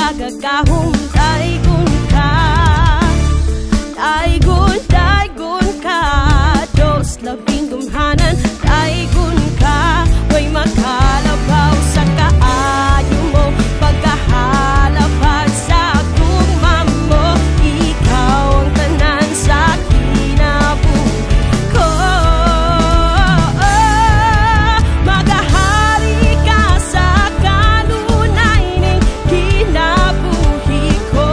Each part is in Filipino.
makagagahom. Daigon ka, daigon, daigon ka, Diyos labing gumhanan. Daigon ka, way makalabaw sa kaayo mo, pagkahalapad sa gugma mo. Ikaw ang tanan sa kinabuhi ko. Magahari ka sa kanunay ning kinabuhi ko.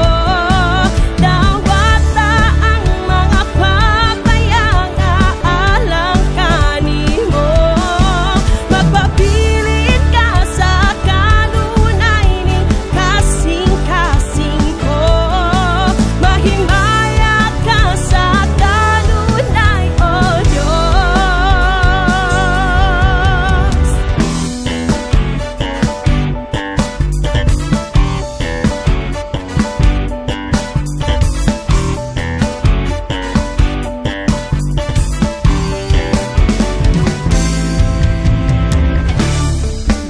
Dawata ang mga papayang aalang kanimo. Magpapilit ka sa kanunay ning kasing-kasing ko. Mahimaya ka sa kanunay, O Diyos.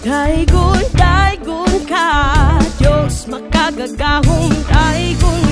Daigon, daigon ka, Diyos makagagahom. Daigon